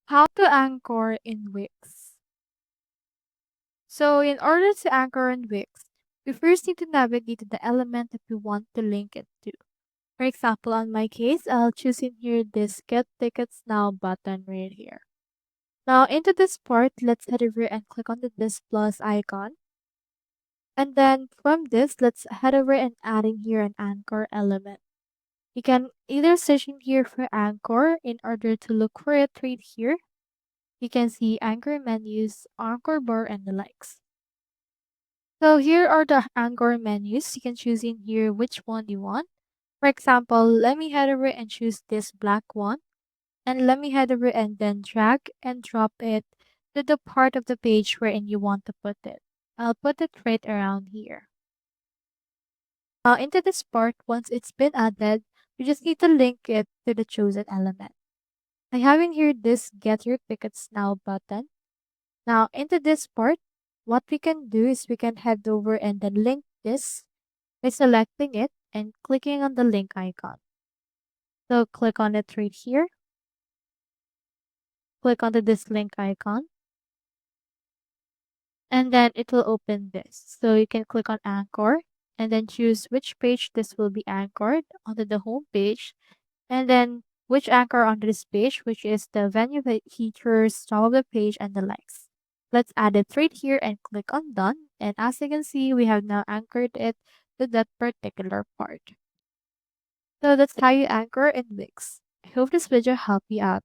How to anchor in Wix. So in order to anchor in Wix, we first need to navigate to the element that we want to link it to. For example, on my case, I'll choose in here this Get Tickets Now button right here. Now into this part, let's head over and click on this plus icon. And then from this, let's head over and add in here an anchor element. You can either search in here for anchor in order to look for it right here. You can see anchor menus, anchor bar, and the likes. So here are the anchor menus. You can choose in here which one you want. For example, let me head over and choose this black one. And let me head over and then drag and drop it to the part of the page wherein you want to put it. I'll put it right around here. Now into this part, once it's been added, you just need to link it to the chosen element. I have in here this Get Your Tickets Now button. Now into this part, what we can do is we can head over and then link this by selecting it and clicking on the link icon. So click on it right here. Click onto this link icon. And then it will open this. So you can click on anchor and then choose which page this will be anchored onto the home page. And then which anchor on this page, which is the venue features, top of the page, and the likes. Let's add it right here and click on done. And as you can see, we have now anchored it to that particular part. So that's how you anchor in Wix. I hope this video helped you out.